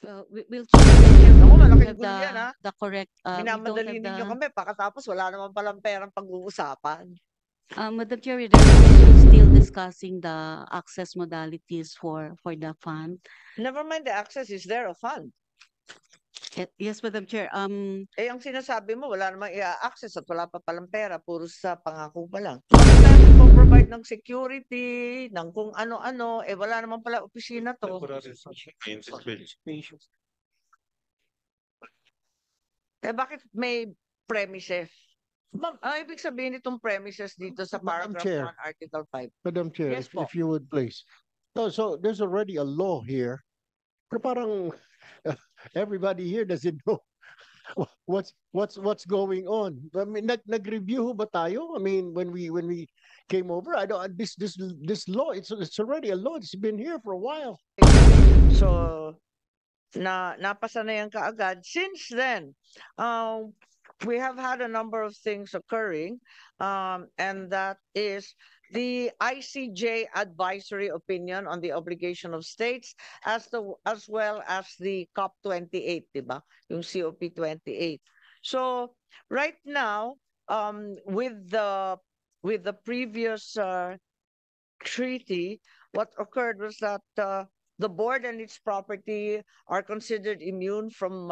We'll check with them. Naku, We don't malaking have gulo yan, ha? the correct, we don't Minamadali have ninyo the, kami, pagkatapos wala naman palang perang pag-uusapan. Madam Chair, they're also still discussing the access modalities for the fund. Never mind the access, is there a fund? Yes, Madam Chair. Eh, ang sinasabi mo, wala namang i-access at wala pa palang pera, puro sa pangako pa lang. Bakit tayo magpo-provide ng security, ng kung ano-ano, eh wala naman pala opisina to. Eh bakit may premises? Ma'am, ibig sabihin itong premises dito sa Madam paragraph Chair. 1, Article 5. Madam Chair, Yes po. if you would please. So there's already a law here. Pero parang everybody here doesn't know what's going on. I mean, nag-review ho ba tayo? I mean, when we came over, I don't this law, it's already a law. It's been here for a while. So, napasa na yan kaagad. Since then, we have had a number of things occurring, and that is the ICJ advisory opinion on the obligation of states as well as the COP28, diba? Yung COP28. So, right now, with the previous treaty, what occurred was that the board and its property are considered immune from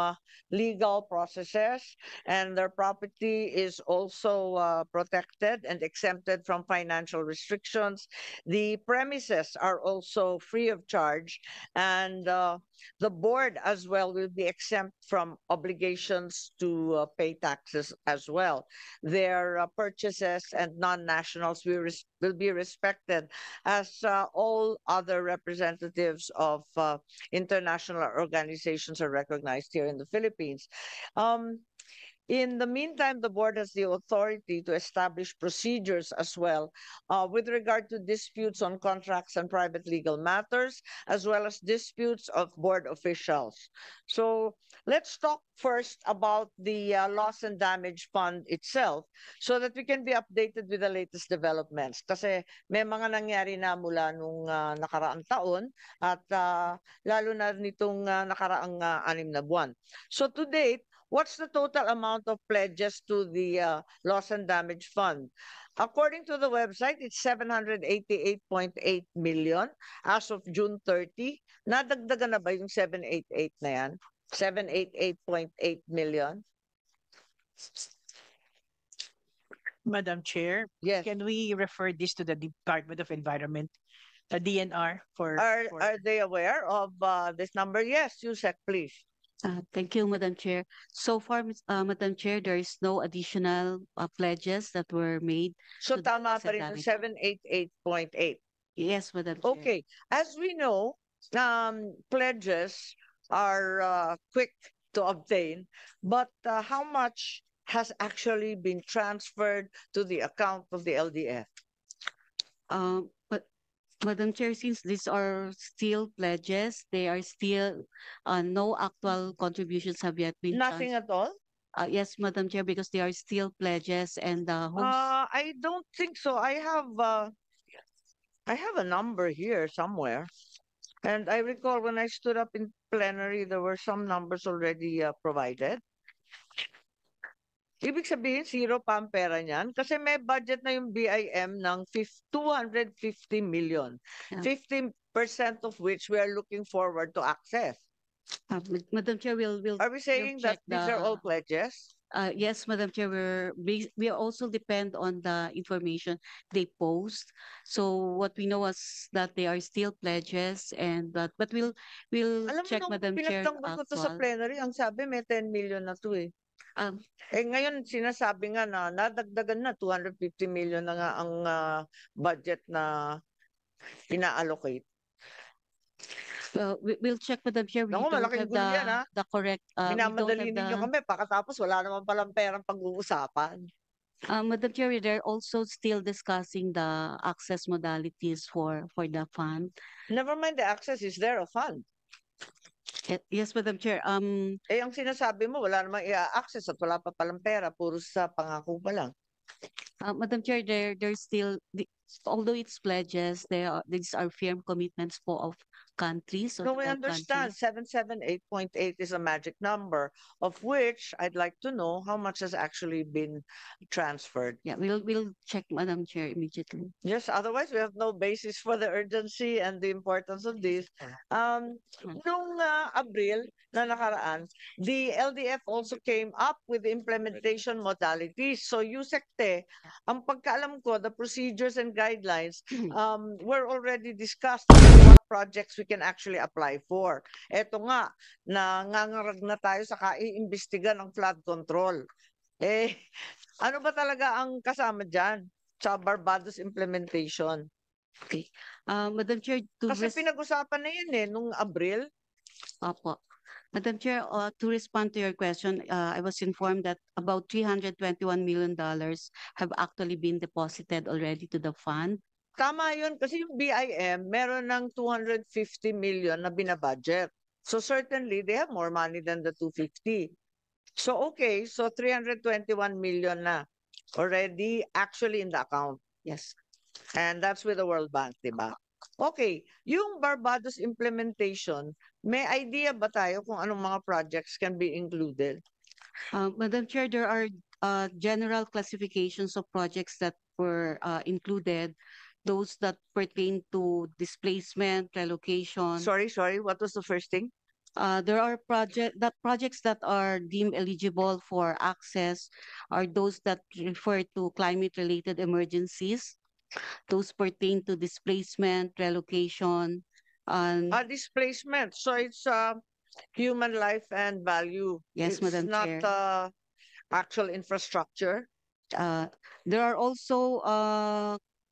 legal processes, and their property is also protected and exempted from financial restrictions. The premises are also free of charge, and the board as well will be exempt from obligations to pay taxes as well. Their purchases and non-nationals will be respected as all other representatives of international organizations are recognized here in the Philippines. In the meantime, the board has the authority to establish procedures as well with regard to disputes on contracts and private legal matters, as well as disputes of board officials. So let's talk first about the loss and damage fund itself so that we can be updated with the latest developments. Kasi may mga nangyari na mula nung nakaraang taon at lalo na nitong nakaraang 6 na buwan. So to date, what's the total amount of pledges to the loss and damage fund? According to the website, it's 788.8 million as of June 30. Nadagdagan na ba yung 788 na yan? 788.8 million? Madam Chair, Yes. can we refer this to the Department of Environment, the DNR, for Are they aware of this number? Yes, Yusek, please. Thank you, Madam Chair. So far, Madam Chair, there is no additional pledges that were made. So to the tama loss pa and rin yung damage. 788.8. Yes, Madam Chair. Okay, as we know, pledges are quick to obtain, but how much has actually been transferred to the account of the LDF? But Madam Chair, since these are still pledges, they are still no actual contributions have yet been Nothing at all? Yes, Madam Chair, because they are still pledges and the host. I don't think so. I have a number here somewhere. And I recall when I stood up in plenary, there were some numbers already provided. Ibig sabihin, zero pa ang pera niyan kasi may budget na yung BIM ng 250 million. Yeah. 50% of which we are looking forward to access. Madam Chair, we'll Are we saying that check these are all pledges? yes, Madam Chair, we also depend on the information they post. So what we know is that they are still pledges, and but we'll Alam check, mo, nung Madam Chair. pinagtanggol ko to sa plenary, ang sabi may 10 million na to eh. Ngayon sinasabi nga na nadagdagan na 250 million na nga ang budget na ina-allocate. We'll check, Madam Chair. We Naku, don't malaking have gulo yan, ha? the correct. We don't Minamadali have ninyo kami, pagkatapos wala naman palang perang pag-uusapan. Madam Chair, they're also still discussing the access modalities for the fund. Never mind the access, is there a fund? Yes, Madam Chair. Eh, ang sinasabi mo, wala namang i-access at wala pa palang pera, puro sa pangako pa lang. Madam Chair, they're still although it's pledges, these are firm commitments po of countries, No, we of understand. countries. 778.8 is a magic number, of which I'd like to know how much has actually been transferred. Yeah, we'll check, Madam Chair, immediately. Yes, otherwise we have no basis for the urgency and the importance of this. Nung Abril na nakaraan, the LDF also came up with implementation modalities. So USECTE, ang pagkaalam ko, the procedures and guidelines were already discussed as to what projects we can actually apply for. Eto nga, nangangarag na tayo sa kaiimbestiga ng flood control. Eh, ano ba talaga ang kasama dyan sa Barbados implementation? Okay. Madam Chair, Kasi pinag-usapan na yan nung Abril. Opo. Madam Chair, to respond to your question, I was informed that about $321 million have actually been deposited already to the fund. Tama yun, kasi yung BIM, meron ng 250 million na binabudget. So certainly, they have more money than the 250. So okay, so 321 million na already actually in the account. Yes. And that's with the World Bank, di ba? Okay, yung Barbados implementation, may idea ba tayo kung anong mga projects can be included? Madam Chair, there are general classifications of projects that were included, those that pertain to displacement, relocation. Sorry, what was the first thing? There are projects that are deemed eligible for access are those that refer to climate-related emergencies. Those pertain to displacement, relocation, and Displacement. So it's human life and value. Yes, it's Madam not Chair. Actual infrastructure. There are also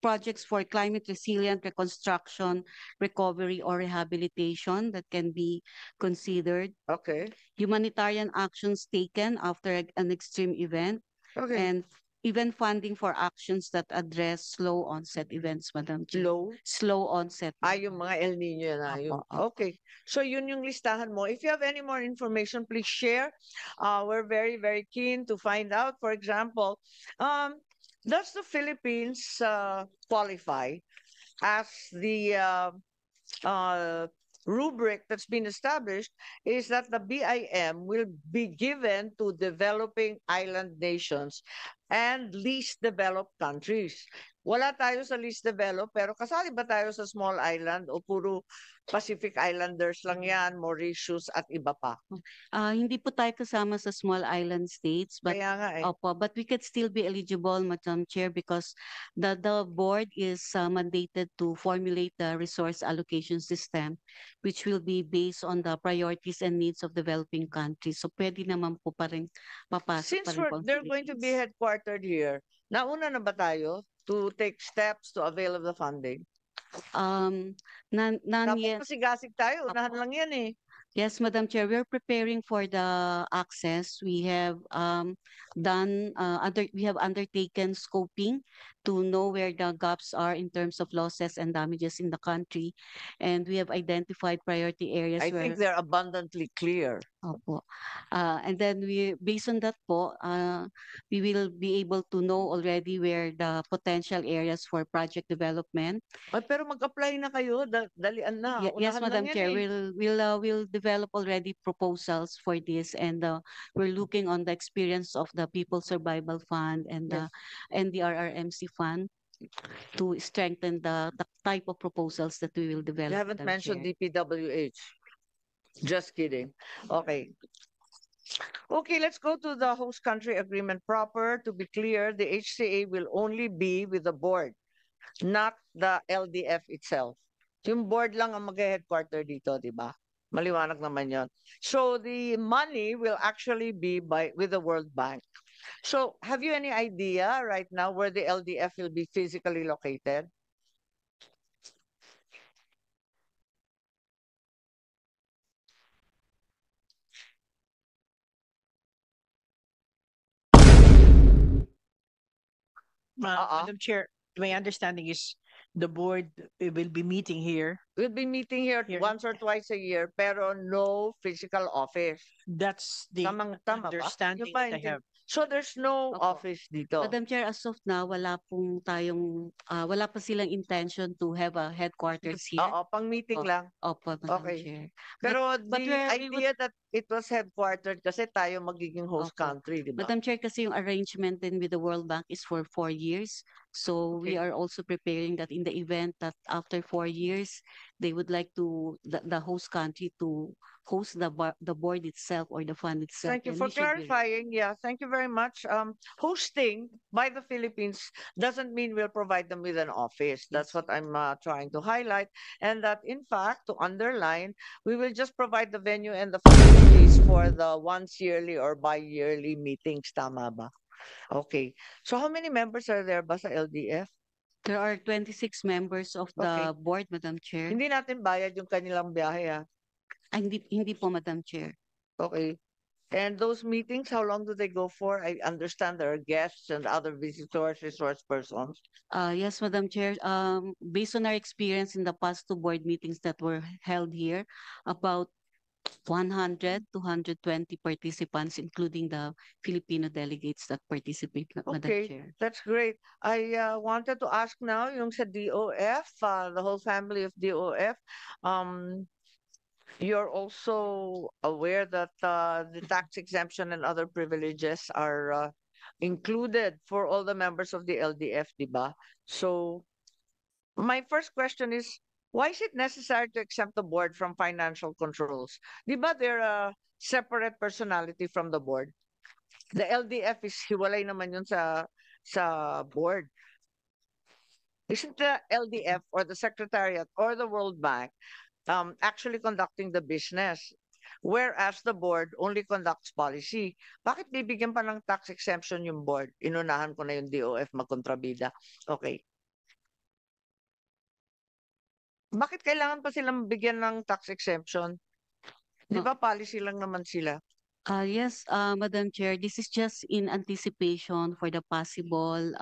projects for climate resilient reconstruction, recovery, or rehabilitation that can be considered. Okay. Humanitarian actions taken after an extreme event, Okay. and even funding for actions that address slow onset events, Madam Chair. Slow onset. Yung mga El Nino na yun. Opo. Okay. So yun yung listahan mo. If you have any more information, please share. We're very, very keen to find out. For example, does the Philippines qualify as the rubric that's been established is that the BIM will be given to developing island nations and least developed countries. Wala tayo sa least developed, pero kasali ba tayo sa small island o puro Pacific Islanders lang yan, Mauritius at iba pa? Hindi po tayo kasama sa small island states, but Kaya nga Opo, but we could still be eligible, Madam Chair, because the board is mandated to formulate the resource allocation system, which will be based on the priorities and needs of developing countries. So pwede naman po pa rin papasok pa Since rin po ang they're going to be Philippines. headquartered here, nauna na ba tayo to take steps to avail of the funding? Dapat Yes, pasigasig tayo, unahan Apo. lang yan eh. Yes, Madam Chair, we're preparing for the access. We have we have undertaken scoping to know where the gaps are in terms of losses and damages in the country, and we have identified priority areas I where. think they're abundantly clear. Opo. And then based on that po, we will be able to know already where the potential areas for project development. Ay, pero mag-apply na kayo, dalian na. Yes, Unahan Madam lang yan Chair, eh. we'll develop already proposals for this, and we're looking on the experience of the People Survival Fund and the Yes. NDRRMC Fund to strengthen the type of proposals that we will develop. You haven't Madam mentioned Chair. DPWH. Just kidding. Okay. Okay, let's go to the host country agreement proper. To be clear, the HCA will only be with the board, not the LDF itself. Yung board lang ang mag-headquarter dito, di ba? Maliwanag naman yon. So the money will actually be with the World Bank. So have you any idea right now where the LDF will be physically located? Madam Chair, my understanding is the board will be meeting here We'll be meeting here Here. once or twice a year, pero no physical office. That's the Tama ba? understanding Yung ba that I have. So there's no Opo. office dito. Madam Chair, as of now, wala pa silang intention to have a headquarters here. Oo, pang meeting Oh, lang. Opo, Madam Okay. Chair. Pero but the we would- idea that it was headquartered kasi tayo magiging host Opo. country, di ba? Madam Chair, kasi yung arrangement din with the World Bank is for 4 years. So we Okay. are also preparing that in the event that after 4 years, they would like the host country to host the board itself or the fund itself. Thank you then for we should be ready. clarifying. Yeah, thank you very much. Hosting by the Philippines doesn't mean we'll provide them with an office. That's Yes. what I'm trying to highlight. And that, in fact, to underline, we will just provide the venue and the facilities for the once yearly or bi-yearly meetings. Tama ba? Okay. So how many members are there ba sa LDF? There are 26 members of the board, Madam Chair. Hindi natin bayad yung kanilang biyahe, ah. Hindi po, Madam Chair. Okay. And those meetings, how long do they go for? I understand there are guests and other visitors, resource persons. Yes, Madam Chair. Based on our experience in the past two board meetings that were held here, about 100 to 120 participants, including the Filipino delegates that participate, Madam Okay, Chair. that's great. I wanted to ask now, yung sa DOF, the whole family of DOF, you're also aware that the tax exemption and other privileges are included for all the members of the LDF, di ba? So my first question is, why is it necessary to exempt the board from financial controls? Di ba they're a separate personality from the board? The LDF is hiwalay naman yun sa board. Isn't the LDF or the Secretariat or the World Bank actually conducting the business, whereas the board only conducts policy? Bakit bibigyan pa ng tax exemption yung board? Inunahan ko na yung DOF magkontrabida. Okay. Bakit kailangan pa silang bigyan ng tax exemption? Di ba policy lang naman sila? Yes, Madam Chair, this is just in anticipation for the possible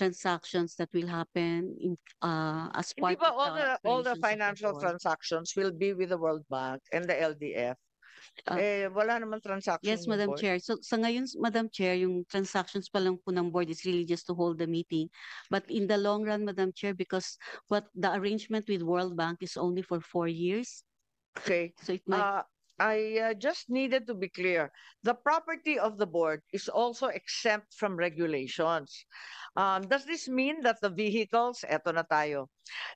transactions that will happen as Hindi part ba of all the operations of financial board. transactions will be with the World Bank and the LDF? Wala naman transaction Yes, yung Madam board. Chair. So sa ngayon, Madam Chair, yung transactions pa lang po ng board is really just to hold the meeting. But in the long run, Madam Chair, because what the arrangement with World Bank is only for 4 years. Okay. So it might I just needed to be clear. The property of the board is also exempt from regulations. Does this mean that the vehicles, eto na tayo,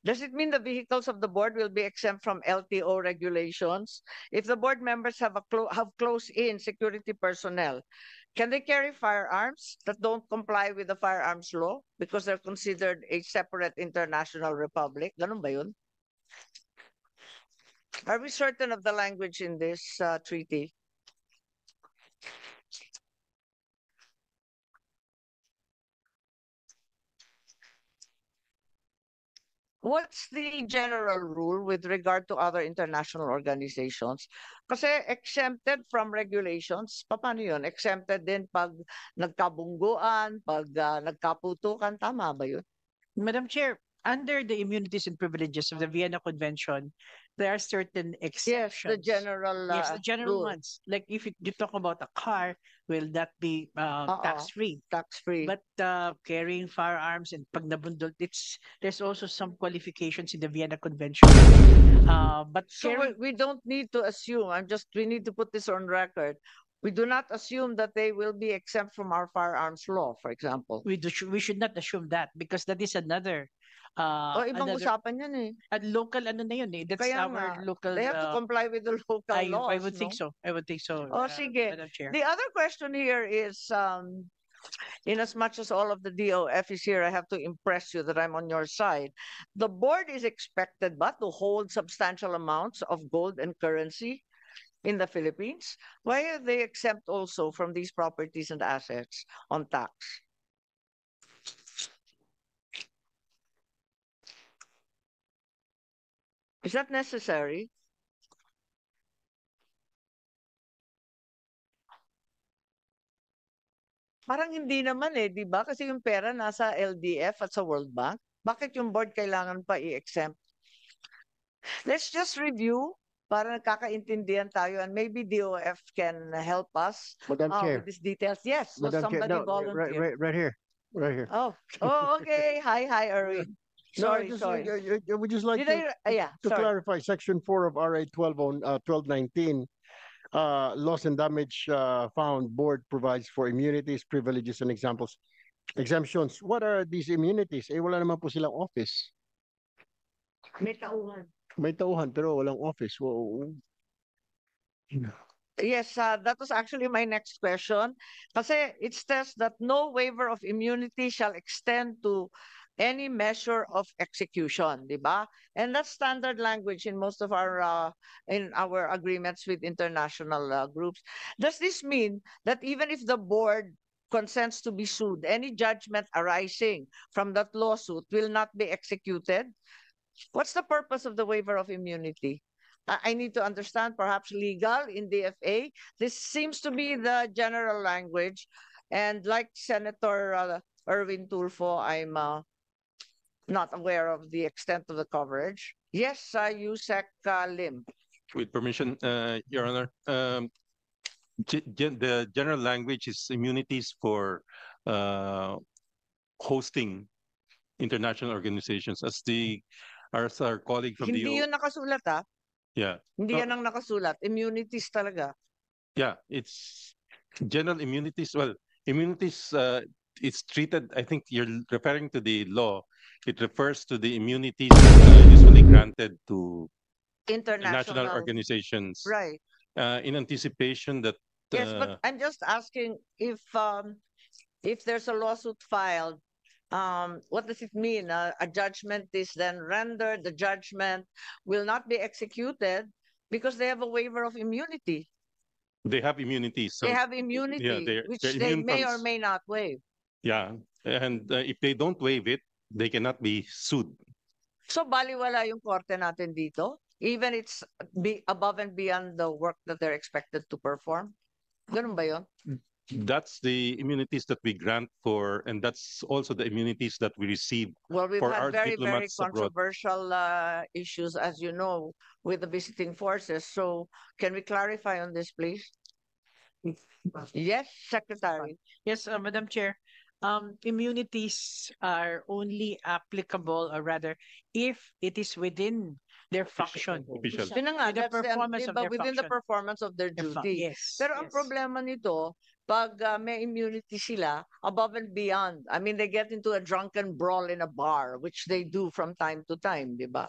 does it mean the vehicles of the board will be exempt from LTO regulations? If the board members have close-in security personnel, can they carry firearms that don't comply with the firearms law because they're considered a separate international republic? Ganun ba yun? Are we certain of the language in this treaty? What's the general rule with regard to other international organizations? Kasi exempted from regulations, paano yun? Exempted din pag nagkabungguan, pag nagkaputukan, tama ba yun? Madam Chair, under the immunities and privileges of the Vienna Convention, there are certain Yes, exceptions. the general Yes, the general rule. ones. Like if you talk about a car, will that be tax-free? Tax-free. But carrying firearms and pag nabundol, there's also some qualifications in the Vienna Convention. But So we don't need to assume, we need to put this on record. We do not assume that they will be exempt from our firearms law, for example. we should not assume that because that is another Ibang usapan yan eh. at local ano na yun eh. That's Kaya our nga, local they have to comply with the local laws, I would think no? so. I would think so. Oh, sige. Madam Chair. The other question here is, in as much as all of the DOF is here, I have to impress you that I'm on your side. The board is expected but to hold substantial amounts of gold and currency in the Philippines. Why are they exempt also from these properties and assets on tax? Is that necessary? Parang hindi naman eh, di ba? Kasi yung pera nasa LDF at sa World Bank. Bakit yung board kailangan pa i-exempt? Let's just review para nagkakaintindihan tayo, and maybe DOF can help us Madam Chair, with these details. Yes, so Madam Chair, somebody no, volunteer. right here, right here. Oh, oh, okay. Hi, Erwin. No, I Sorry, just, sorry. I would just like Did to, yeah, to sorry. clarify Section 4 of RA 1219, loss and damage found, board provides for immunities, privileges, and exemptions. What are these immunities? Eh, wala naman po silang office. May tauhan. May tauhan pero walang office. Well, Yes, that was actually my next question. Kasi it says that no waiver of immunity shall extend to any measure of execution, di ba? And that's standard language in most of our agreements with international groups. Does this mean that even if the board consents to be sued, any judgment arising from that lawsuit will not be executed? What's the purpose of the waiver of immunity? I need to understand, perhaps legal in DFA. This seems to be the general language. And like Senator Erwin Tulfo, I'm not aware of the extent of the coverage. Yes, Yusek Lim. With permission, Your Honor, the general language is immunities for hosting international organizations. As our colleague from Hindi the yun nakasulat, ah. yeah Hindi No. yan ang nakasulat. Immunities talaga. yeah it's general immunities. Well, immunities it's treated. I think you're referring to the law. It refers to the immunities usually granted to international organizations. Right. In anticipation that Yes, but I'm just asking if there's a lawsuit filed, what does it mean? A judgment is then rendered. The judgment will not be executed because they have a waiver of immunity. they have immunities. So They have immunity, which they're they immune may or from- may not waive. Yeah, and if they don't waive it, they cannot be sued. So baliwala yung korte natin dito, even it's above and beyond the work that they're expected to perform. Ganun ba yun? That's the immunities that we grant for, and that's also the immunities that we receive. Well, we've For had our very, very diplomats abroad. controversial issues, as you know, with the visiting forces. So can we clarify on this, please? Yes, Secretary. Yes, Madam Chair. Immunities are only applicable, or rather, if it is within their function. Official. Yun na nga, With the that's performance of diba, their within the function. performance of their duty. Yes. Pero ang yes. problema nito, pag may immunity sila, above and beyond. I mean, they get into a drunken brawl in a bar, which they do from time to time, di ba?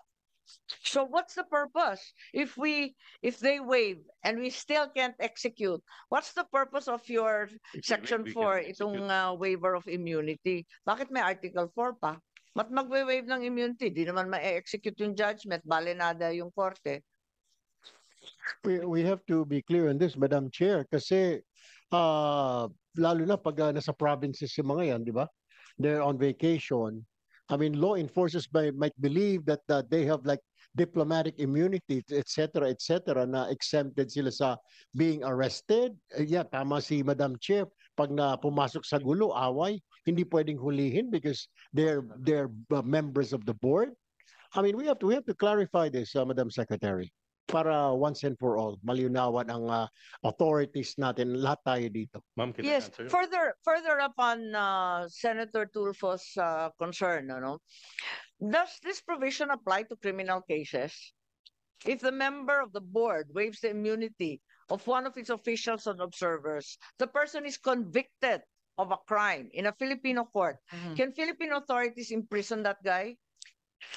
So what's the purpose? If they waive and we still can't execute, what's the purpose of your Section We 4, can itong execute. waiver of immunity? Bakit may Article 4 pa? Mat magwe-waive ng immunity, di naman ma-execute yung judgment, balenada yung korte. we have to be clear on this, Madam Chair, kasi lalo na pag nasa provinces yung mga yan, di ba? They're on vacation. I mean, law enforcers might believe that they have like diplomatic immunity, etc., na exempted sila sa being arrested. Yeah, tama si Madam Chair. Pag na pumasok sa gulo, away, hindi pwedeng hulihin because they're members of the board. I mean, we have to clarify this, Madam Secretary, para once and for all, malinawan ang authorities natin, lahat tayo dito. Ma'am, can I Yes, answer? further upon Senator Tulfo's concern, does this provision apply to criminal cases? If the member of the board waives the immunity of one of its officials and observers, the person is convicted of a crime in a Filipino court. Mhm. Can Philippine authorities imprison that guy?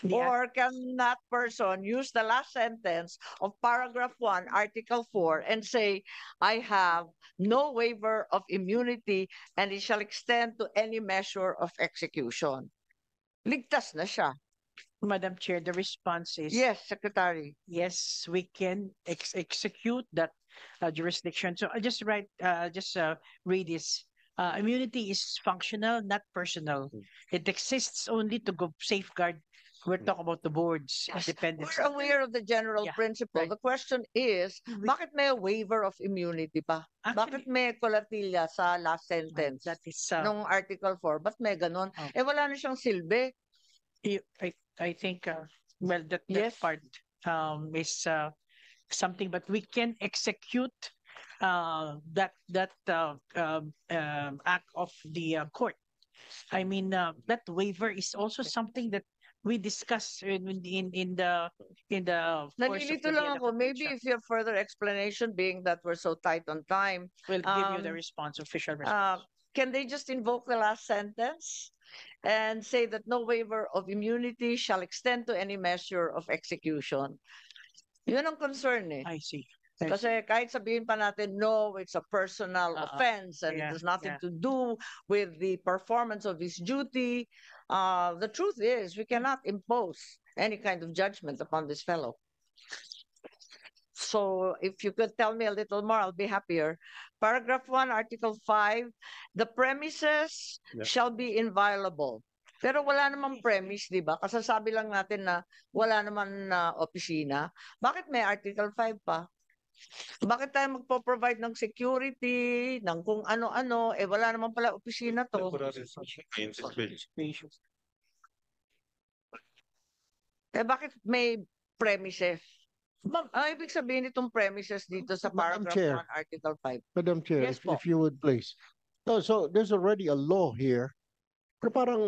Yeah. Or can that person use the last sentence of paragraph 1, article 4, and say, I have no waiver of immunity and it shall extend to any measure of execution? Ligtas na siya. Madam Chair, the response is Yes, Secretary. yes, we can execute that jurisdiction. So I just read this. Immunity is functional, not personal. It exists only to go safeguard. We're talking about the board's independence. We're aware of the general Yeah, principle. right. The question is, bakit may waiver of immunity pa? Bakit Actually, may colatilla sa last sentence that is nung article 4? Ba't may ganon? Oh. Wala na siyang silbi. I think well that Yes. part is something, but we can execute that act of the court. I mean, that waiver is also something that we discussed in the course of Nalilito the lang ako. Maybe application. if you have further explanation, being that we're so tight on time, We'll give you the um, response, official response. can they just invoke the last sentence and say that no waiver of immunity shall extend to any measure of execution? Yun ang concern eh. I see. Kasi kahit sabihin pa natin, no, it's a personal offense and it yeah, has nothing yeah. to do with the performance of his duty. The truth is, we cannot impose any kind of judgment upon this fellow. So if you could tell me a little more, I'll be happier. Paragraph 1, Article 5, the premises Yeah. shall be inviolable. Pero wala namang premise, di ba? Kasasabi lang natin na wala naman na opisina. Bakit may Article 5 pa? Bakit tayo magpo-provide ng security, ng kung ano-ano, eh wala naman pala opisina to. Eh bakit may premises? Ibig sabihin itong premises dito sa Madam paragraph Chair. 1, Article 5. Madam Chair, Yes po. if you would please. So there's already a law here. Pero parang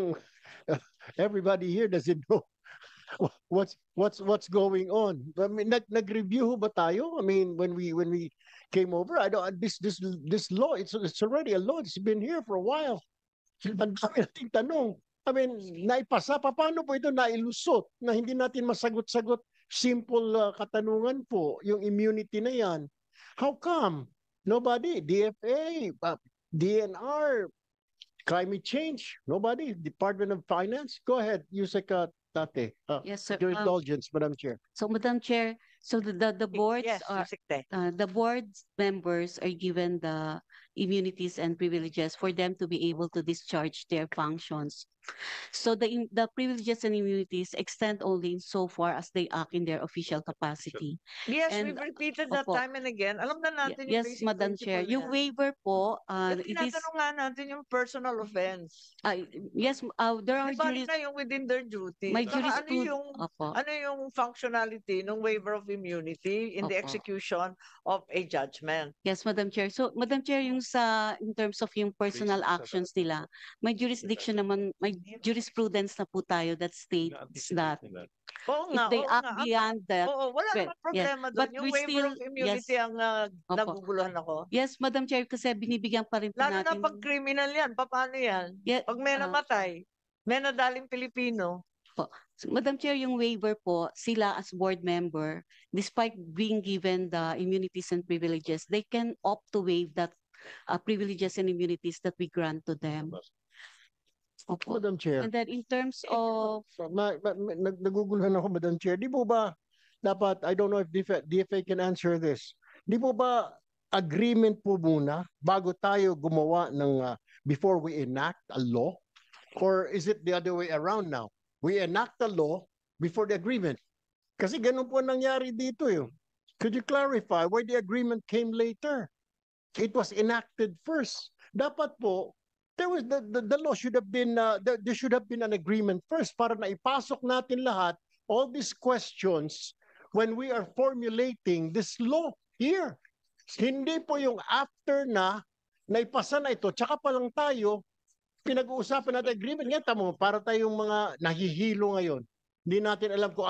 everybody here doesn't know what's going on. I mean, nag-review ba tayo? I mean, when we came over, I don't this law, it's already a law. It's been here for a while. Ang dami nating tanong. I mean, naipasa pa, paano po ito nailusot na hindi natin masagot-sagot? Simple katanungan po, yung immunity na yan. How come? Nobody, DFA, DNR, climate change, nobody, Department of Finance. Go ahead, Yusek Tate. Yes, sir. Your indulgence, Madam Chair. So, Madam Chair, so the boards Yes, are Yusikte. the board's members are given the immunities and privileges for them to be able to discharge their functions. So the privileges and immunities extend only so far as they act in their official capacity. Yes, And, we've repeated that opo. time and again. Alam na natin yung Yes, basic Madam Chair. principle Yung niyan. waiver po, But it is tinatanong nga natin yung personal offense. yes, there are Di ba na yung within their duty? may Saka opo. ano yung functionality ng waiver of immunity in the Opo. execution of a judgment? Yes, Madam Chair. So, Madam Chair, yung in terms of yung personal actions nila, may jurisdiction naman, may jurisprudence na po tayo that states that Oo if nga, they oo act nga. beyond that, Oo, wala well, namang problema yes, doon. but Yung we waiver still- of immunity yes. ang Opo. naguguluhan ako. Yes, Madam Chair, kasi binibigyan pa rin po Lalo na natin. pag criminal yan, paano yan? Yeah, Pag may namatay, may nadaling Pilipino. So, Madam Chair, yung waiver po, sila as board member, despite being given the immunities and privileges, they can opt to waive that privileges and immunities that we grant to them. Opo. Madam Chair. And then in terms of, Naguguluhan ako, Madam Chair. Di po ba dapat, I don't know if DFA can answer this. Di po ba agreement po muna bago tayo gumawa ng before we enact a law? Or is it the other way around now? We enact a law before the agreement. Kasi ganun po nangyari dito yun. Could you clarify why the agreement came later? It was enacted first. Dapat po, there was the law should have been there should have been an agreement first para na ipasok natin lahat all these questions when we are formulating this law here. Hindi po yung after na naipasa na ito, tsaka pa lang tayo pinag-uusapan natin agreement. Nga tamo, para tayong mga nahihilo ngayon. Hindi natin alam kung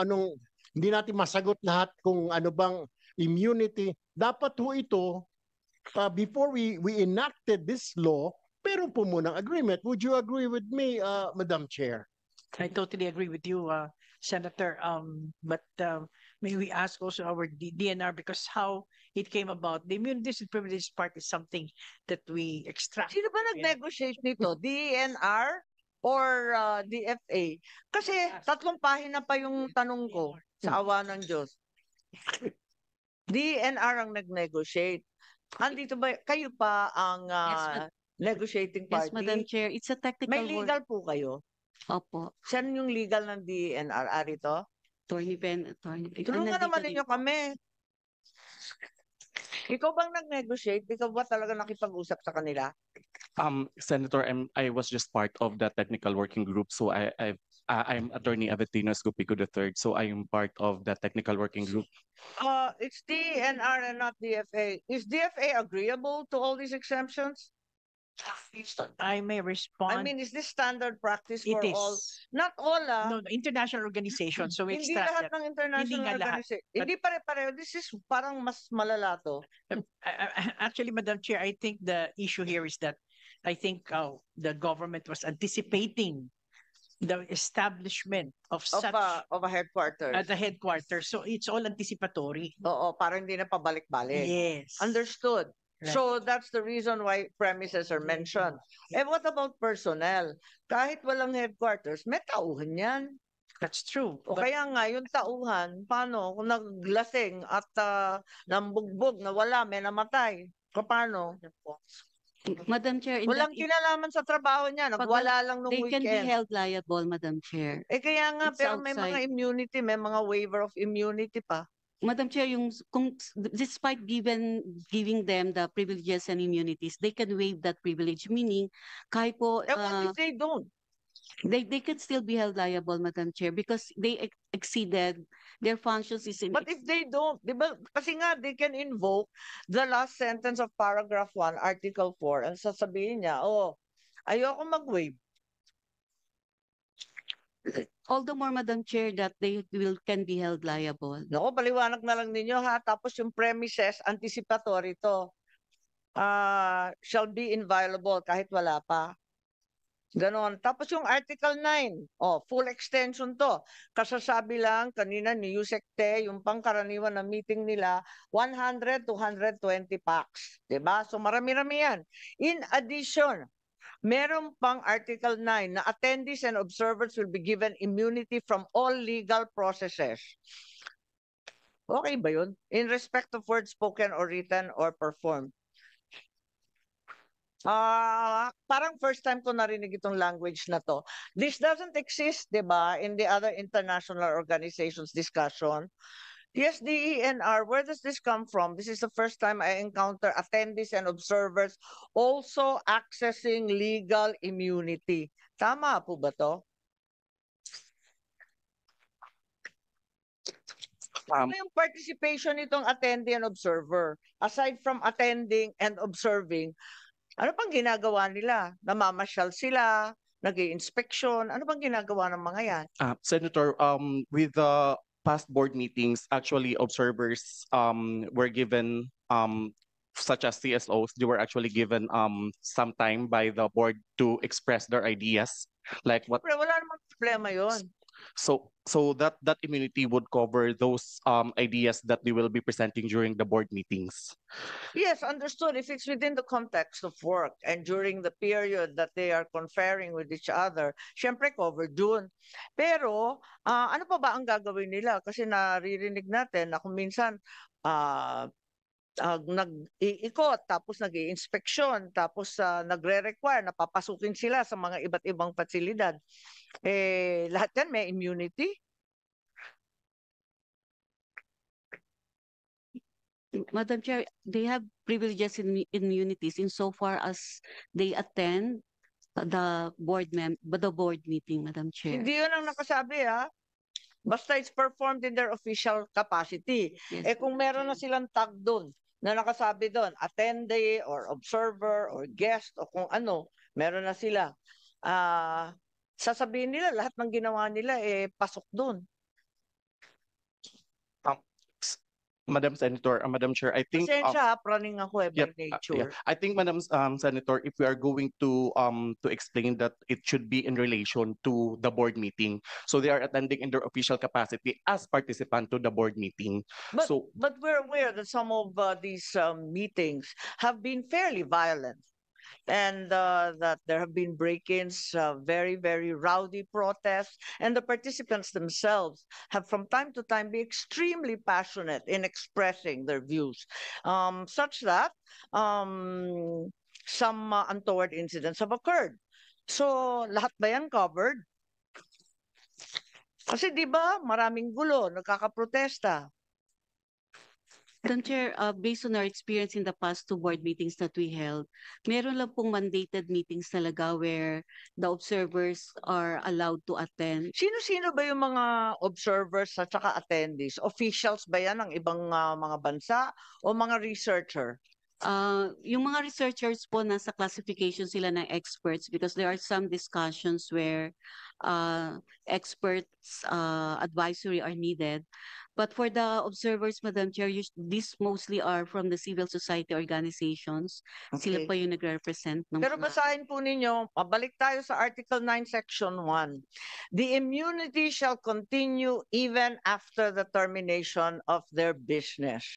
hindi natin masagot lahat kung ano bang immunity. Dapat ho ito, before we enacted this law, pero po munang agreement. Would you agree with me, Madam Chair? I totally agree with you, Senator. But may we ask also our DNR, because how it came about, the immunities and privileges part is something that we extract. Sino ba nag-negotiate nito? DNR or DFA? Kasi 3 pahina pa yung tanong ko sa awa ng Diyos. DNR ang nag-negotiate. Andito ba, kayo pa ang negotiating yes, party? Madam Chair, it's a technical May word. legal po kayo? Opo. Saan yung legal ng DNR? Arito? Attorney Ben, attorney. Tulungan naman ninyo kami. Ikaw bang nag-negotiate? Ikaw ba talaga nakipag-usap sa kanila? Senator, I was just part of the technical working group, so I'm Attorney Aventino Escopico III, so I am part of the technical working group. It's DNR and not DFA. Is DFA agreeable to all these exemptions? I may respond. I mean, is this standard practice it for is. all? Not all, No, no, international organization. So we Hindi extract lahat that. ng international nga lahat. organization. Hindi pare-pareho. This is parang mas malala to. Actually, Madam Chair, I think the issue here is that I think the government was anticipating the establishment of Of such a headquarters. at the headquarters. So it's all anticipatory. Oo, parang hindi na pabalik-balik. Yes. Understood. Right. So that's the reason why premises are mentioned. And what about personnel? Kahit walang headquarters, may tauhan yan. That's true. O But kaya nga, yung tauhan, paano? Kung naglasing at nambugbog, nawala, may namatay. Paano? Madam Chair, in Walang that, kinalaman sa trabaho niya. Nagwala lang nung they can be weekend. held liable, Madam Chair. Eh kaya nga, It's pero may mga outside. immunity, may mga waiver of immunity pa. Madam Chair, despite giving them the privileges and immunities, they can waive that privilege. Meaning, kahit po, Eh what if they don't? they can still be held liable, Madam Chair, because they exceeded their functions. But if they don't, di ba? Kasi nga, they can invoke the last sentence of paragraph 1, article 4, and sasabihin niya, oh, ayoko mag-waive. All the more, Madam Chair, that they can be held liable. Naku, paliwanag na lang ninyo ha. Tapos yung premises, anticipatory to. Shall be inviolable kahit wala pa. Ganon. Tapos yung Article 9, full extension to. Kasasabi lang kanina ni Yusek Te, yung pangkaraniwan na meeting nila, 100 to 120 packs. Diba? So marami-rami yan. In addition, meron pang Article 9 na attendees and observers will be given immunity from all legal processes. Okay ba yun? In respect of words spoken or written or performed. Parang first time ko narinig itong language na to. This doesn't exist, di ba, in the other international organizations discussion. Yes, DENR, where does this come from? This is the first time I encounter attendees and observers also accessing legal immunity. Tama po ba to? Ano yung participation nitong attendee and observer? Aside from attending and observing, ano pang ginagawa nila? Namamasyal sila, nag-i-inspection, ano pang ginagawa ng mga yan? Senator, with the past board meetings, actually observers were given such as CSOs, they were actually given some time by the board to express their ideas, like what. Pero wala namang problema yon. So that immunity would cover those ideas that they will be presenting during the board meetings. Yes, understood. If it's within the context of work and during the period that they are conferring with each other, syempre covered dun. Pero ano pa ba ang gagawin nila? Kasi naririnig natin na kung minsan nag-iikot, tapos nag-i-inspeksyon, tapos nagre-require na papasukin sila sa mga iba't ibang pasilidad. Lahat yan may immunity? Madam Chair, they have privileges and immunities insofar as they attend the board meeting, Madam Chair. Hindi yun ang nakasabi ha. Basta it's performed in their official capacity. Yes, Kung meron na silang tag doon na nakasabi doon, attendee or observer or guest o kung ano, meron na sila. Sasabihin nila lahat ng ginawa nila pasok doon. Madam Senator, Madam Chair, I think Pasensya, praning ako by nature. I think, Madam Senator, if we are going to explain that it should be in relation to the board meeting, so they are attending in their official capacity as participant to the board meeting. But we're aware that some of these meetings have been fairly violent. And that there have been break-ins, very, very rowdy protests, and the participants themselves have from time to time been extremely passionate in expressing their views, such that some untoward incidents have occurred. So, lahat ba yan covered? Kasi di ba maraming gulo, nagkakaprotesta. Madam Chair, based on our experience in the past two board meetings that we held, meron lang pong mandated meetings talaga where the observers are allowed to attend. Sino-sino ba yung mga observers at saka attendees? Officials ba yan ng ibang mga bansa o mga researcher? Yung mga researchers po nasa classification sila ng experts because there are some discussions where experts advisory are needed. But for the observers, Madam Chair, these mostly are from the civil society organizations. Sila Okay. pa yung nagre-represent ng Pero mga- basahin po ninyo, balik tayo sa Article 9, Section 1. The immunity shall continue even after the termination of their business.